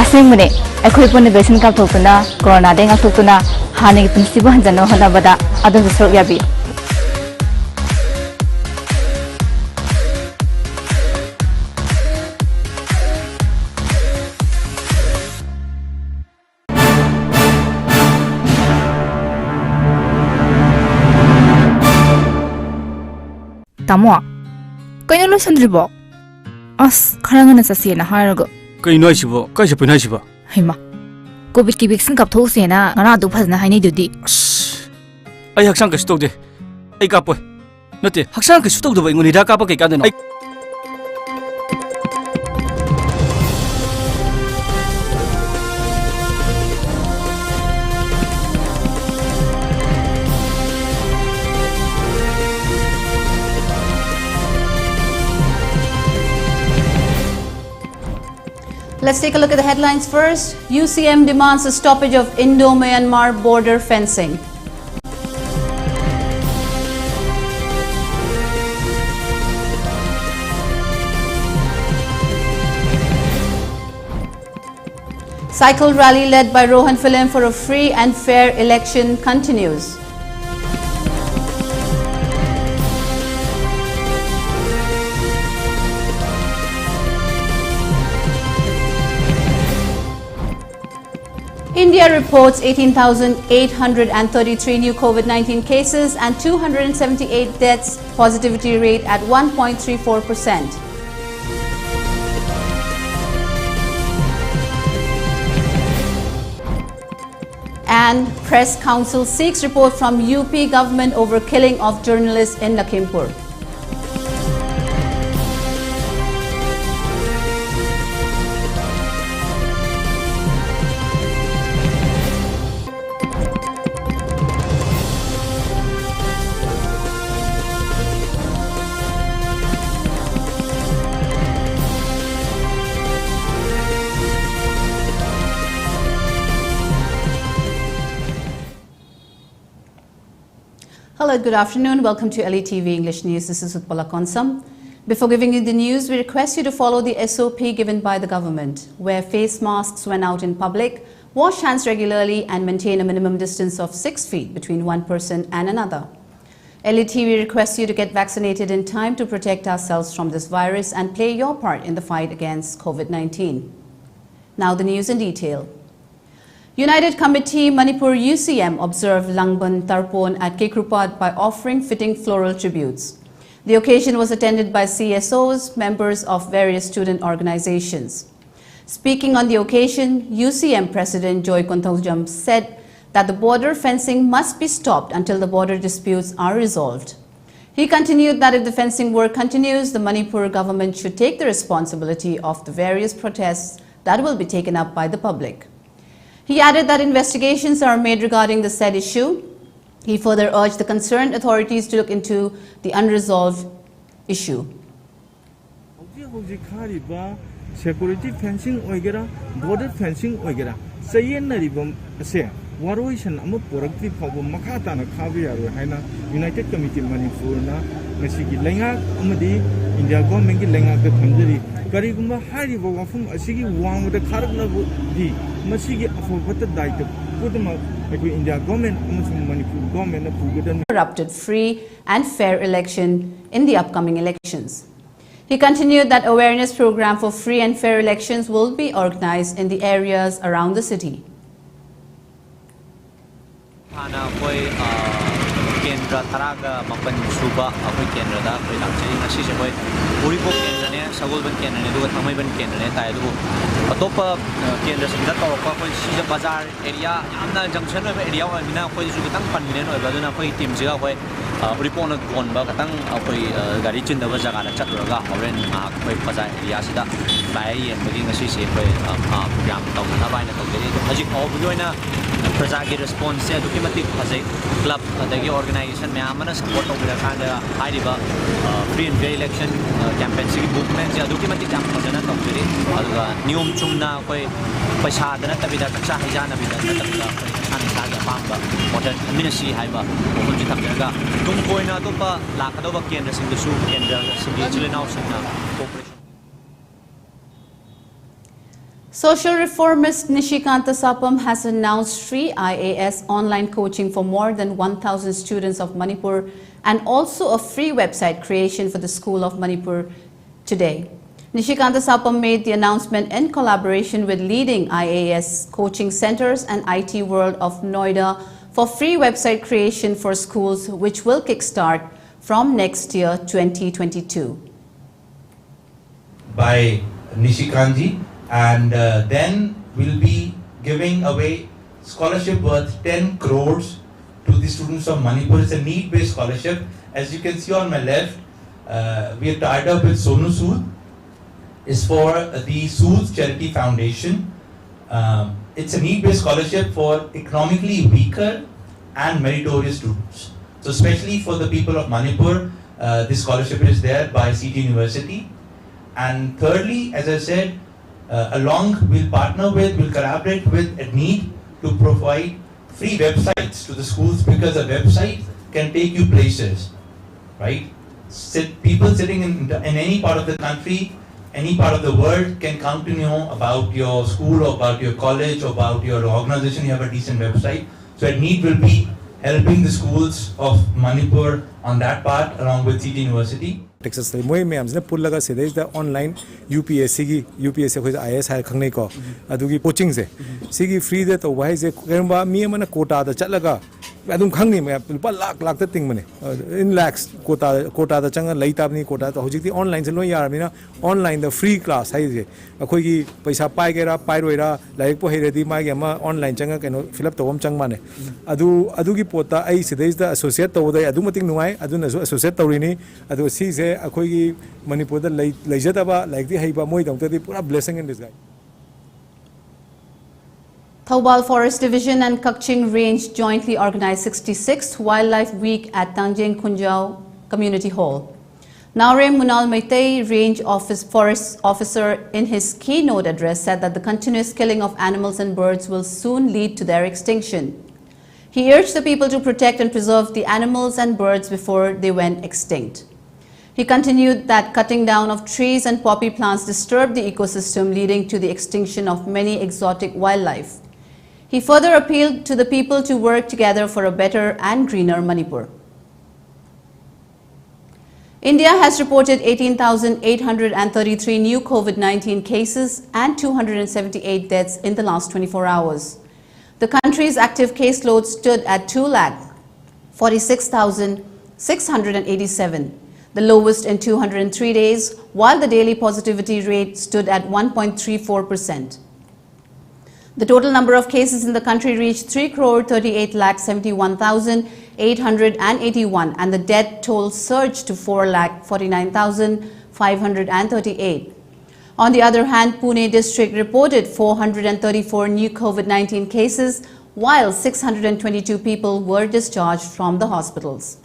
Asingmune, akhoi pun vaccine ka thokuna corona de nga thokuna hani punsi ban jano hana bada adon srok yabi. Tamo, kaya lo sandribo. As kharangana sasi na harago. Kay noy sibo, kay siya pinay sibo. Hima, COVID ki vaccine kap thok se na ngara du phasna haini dudi. Ay haksang ka stok de. Ay kapoy. Nate, haksang ka stok do ba inguni da kapa kay kadano. Ay Let's take a look at the headlines first. UCM demands a stoppage of Indo-Myanmar border fencing. Cycle rally led by Rohan Film for a free and fair election continues. India reports 18,833 new COVID-19 cases and 278 deaths, positivity rate at 1.34%. And Press Council seeks report from UP government over killing of journalists in Lakhimpur. Hello, good afternoon. Welcome to ELITETV English News. This is UTPALA. Before giving you the news, we request you to follow the SOP given by the government. Wear face masks when out in public, wash hands regularly and maintain a minimum distance of 6 feet between one person and another. ELITETV requests you to get vaccinated in time to protect ourselves from this virus and play your part in the fight against COVID-19. Now the news in detail. United Committee Manipur UCM observed Langban Tarpon at Kekrupad by offering fitting floral tributes. The occasion was attended by CSOs, members of various student organizations. Speaking on the occasion, UCM President Joy Konthaujam said that the border fencing must be stopped until the border disputes are resolved. He continued that if the fencing work continues, the Manipur government should take the responsibility of the various protests that will be taken up by the public. He added that investigations are made regarding the said issue. He further urged the concerned authorities to look into the unresolved issue. Security fencing border fencing Waroishan Amupurakti Pabum Makatana Kavia Haina, United Committee Manipur, Nasiki Lenga, Amadi, India Government Lenga the Pandiri, Kariguma Haribo from Asigi one with the Karabla D, Masigi Afopata Dike, put them up like India Government, Manipur Government, corrupted free and fair election in the upcoming elections. He continued that awareness program for free and fair elections will be organized in the areas around the city. Hana koi kendra tharaga mapan suba akoi kendra da koi lakchari ngasi se koi Uripo kendra ne Sagolban kendra ne duga Thamaiban kendra ne tai du atopa kendra sida tawpa koi sija bazar area yamna junction oiba area wa mina koi ju kitang panminen oiba duna koi team jiga koi Uripo na gonba katang koi gari chindaba jaga na chatraga horen koi bazar area sida bai yen bagi ngasi se koi program tawna bai na tawde hajik awbu oina Prajagi response to Kimati club, the organization, Mamana support of the Hariba free and fair election, campaign sigi movement ja duki mati jam fajana tawjiri aduga niyom chumna koi paisa dana tabida kacha hijana bida tabida chani saga pamba modern ministry haiba mohunji thamjaga tum koina topa lakadoba kendra sing su kendra sigi chilena singna cooperation. Social reformist Nishikanta Sapam has announced free IAS online coaching for more than 1,000 students of Manipur and also a free website creation for the School of Manipur today. Nishikanta Sapam made the announcement in collaboration with leading IAS coaching centers and IT World of Noida for free website creation for schools, which will kickstart from next year 2022. By Nishikanji. And then we'll be giving away scholarship worth 10 crores to the students of Manipur. It's a need-based scholarship. As you can see on my left, we are tied up with Sonu Sood. It's for the Sood Charity Foundation. It's a need-based scholarship for economically weaker and meritorious students. So especially for the people of Manipur, this scholarship is there by CT University. And thirdly, as I said, we'll collaborate with EDNEED to provide free websites to the schools, because a website can take you places, right? People sitting in any part of the country, any part of the world can come to know about your school or about your college or about your organization. You have a decent website. So EDNEED will be helping the schools of Manipur on that part along with CT University. Texas moi meams ne pullaga sedais da online UPSC khoi IS hai khangnei ko adugi coaching se sigi free de to wai je kerba mi amana quota da chatlaga adum khangni me pa lakh ta ting mane in lakhs quota da changa leitabni quota to hojik online se loi yaramina online the free class hai je akhoi gi paisa pai gera pai roira laik po heredi ma gi ma online changa keno fill up to om chang mane adugi pota ai sedais da associate to dai adu mating nungai aduna so associate tawrini adu si je akhoi Manipur da leijadaba like the haiba moi dong the pura blessing in disguise. Thoubal Forest Division and Kakching Range jointly organized 66th Wildlife Week at Tangjeng Kunjao Community Hall. Naurem Munal Meitei Range Forest Officer in his keynote address said that the continuous killing of animals and birds will soon lead to their extinction. He urged the people to protect and preserve the animals and birds before they went extinct. He continued that cutting down of trees and poppy plants disturbed the ecosystem, leading to the extinction of many exotic wildlife. He further appealed to the people to work together for a better and greener Manipur. India has reported 18,833 new COVID-19 cases and 278 deaths in the last 24 hours. The country's active caseload stood at 2,46,687. The lowest in 203 days, while the daily positivity rate stood at 1.34%. The total number of cases in the country reached 3,38,71,881 and the death toll surged to 4,49,538. On the other hand, Pune district reported 434 new COVID-19 cases, while 622 people were discharged from the hospitals.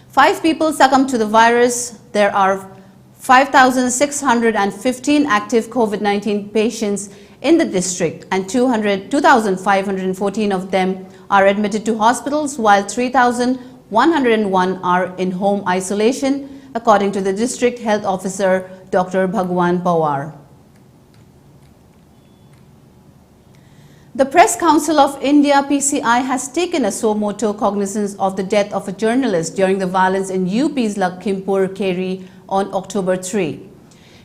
5 people succumbed to the virus. There are 5,615 active COVID-19 patients in the district and 2,514 of them are admitted to hospitals, while 3,101 are in home isolation, according to the district health officer, Dr. Bhagwan Pawar. The Press Council of India (PCI) has taken a suo motu cognizance of the death of a journalist during the violence in UP's Lakhimpur Kheri on October 3.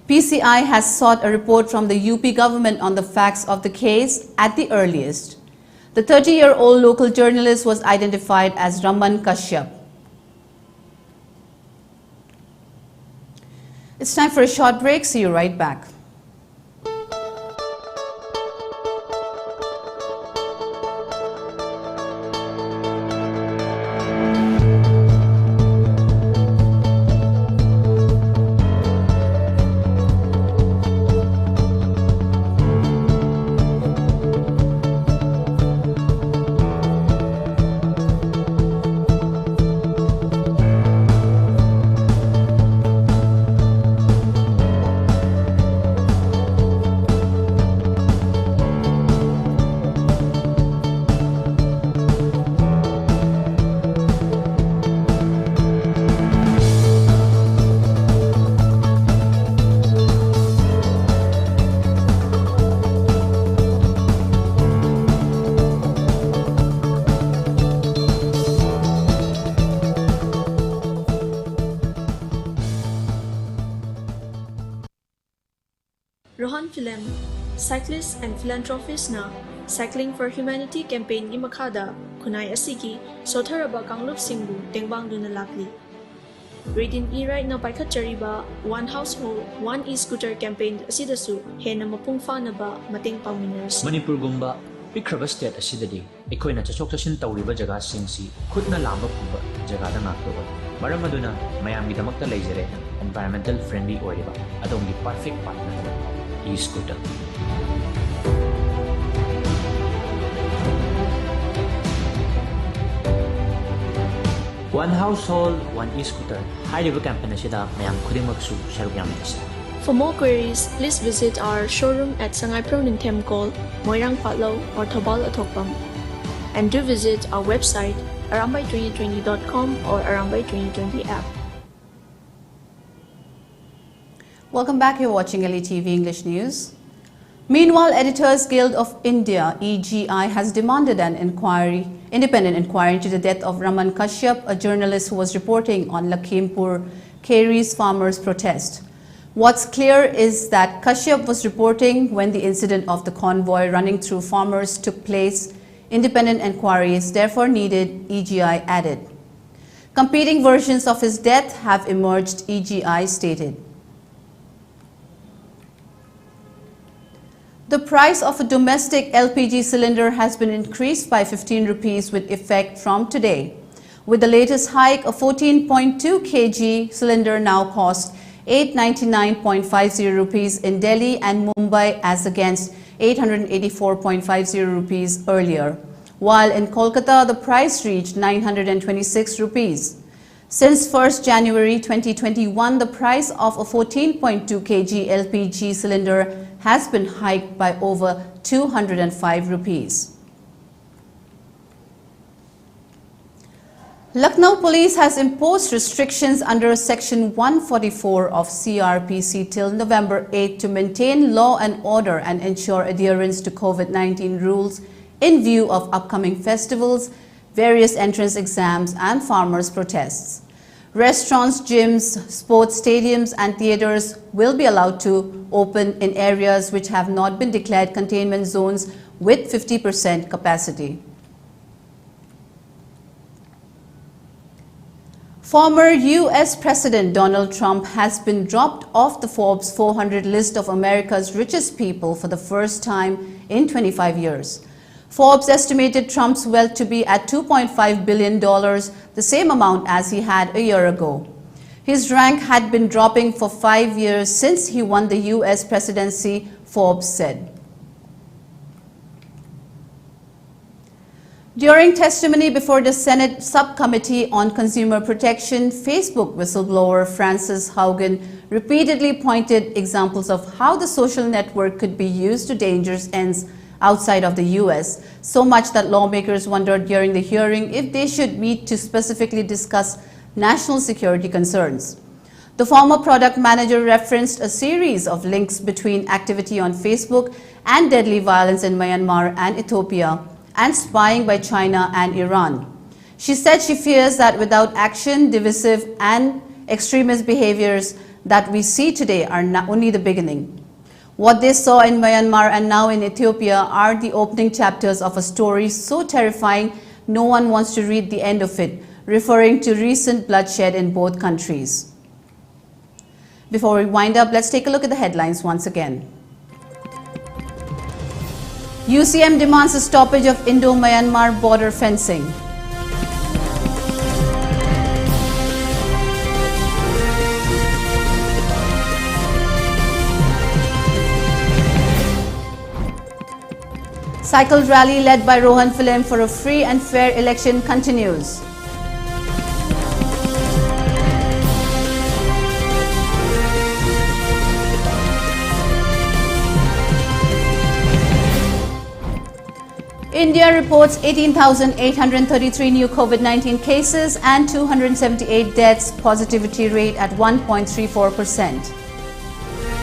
PCI has sought a report from the UP government on the facts of the case at the earliest. The 30-year-old local journalist was identified as Raman Kashyap. It's time for a short break. See you right back. Rohan Film, cyclists and philanthropists na Cycling for Humanity campaign gi makada kunai asigi sotharaba kanglup singbu tengbang duna lakli. Reading E-Right na paikhat chariba One Household, One E-Scooter campaign asidasu hena mapungfa na ba mateng pangminers. Manipur gumba pikraba state asidadi ekoina chachok chachin tawriba jaga singsi khutna lamba pumba jaga da ngaktoba maram aduna mayamgi damakta leijare environmental friendly oiriba adongi perfect partner E-Scooter. One Household, One E-Scooter. High-level campaign asida mayam khudimagsu sharuk yamnisa. For more queries, please visit our showroom at Sangay Pro Ningthem Call, Moirang Patlaw or Thabal Athokpam. And do visit our website arambay2020.com or Arambay2020 app. Welcome back. You're watching ELITETV English News. Meanwhile, Editors Guild of India (EGI) has demanded an independent inquiry into the death of Raman Kashyap, a journalist who was reporting on Lakhimpur Kheri's farmers' protest. What's clear is that Kashyap was reporting when the incident of the convoy running through farmers took place. Independent inquiry is therefore needed, EGI added. Competing versions of his death have emerged, EGI stated. The price of a domestic LPG cylinder has been increased by 15 rupees with effect from today. With the latest hike, a 14.2 kg cylinder now costs 899.50 rupees in Delhi and Mumbai as against 884.50 rupees earlier, while in Kolkata the price reached 926 rupees. Since 1st January 2021, the price of a 14.2 kg LPG cylinder has been hiked by over 205 rupees. Lucknow Police has imposed restrictions under Section 144 of CRPC till November 8 to maintain law and order and ensure adherence to COVID-19 rules in view of upcoming festivals, various entrance exams and farmers' protests. Restaurants, gyms, sports stadiums and theatres will be allowed to open in areas which have not been declared containment zones with 50% capacity. Former US President Donald Trump has been dropped off the Forbes 400 list of America's richest people for the first time in 25 years. Forbes estimated Trump's wealth to be at $2.5 billion, the same amount as he had a year ago. His rank had been dropping for 5 years since he won the US presidency, Forbes said. During testimony before the Senate Subcommittee on Consumer Protection, Facebook whistleblower Frances Haugen repeatedly pointed examples of how the social network could be used to dangerous ends outside of the US, so much that lawmakers wondered during the hearing if they should meet to specifically discuss national security concerns. The former product manager referenced a series of links between activity on Facebook and deadly violence in Myanmar and Ethiopia, and spying by China and Iran. She said she fears that without action, divisive and extremist behaviors that we see today are only the beginning. What they saw in Myanmar and now in Ethiopia are the opening chapters of a story so terrifying no one wants to read the end of it, referring to recent bloodshed in both countries. Before we wind up, let's take a look at the headlines once again. UCM demands a stoppage of Indo-Myanmar border fencing. Cycle rally led by Rohan Film for a free and fair election continues. India reports 18,833 new COVID-19 cases and 278 deaths, positivity rate at 1.34%.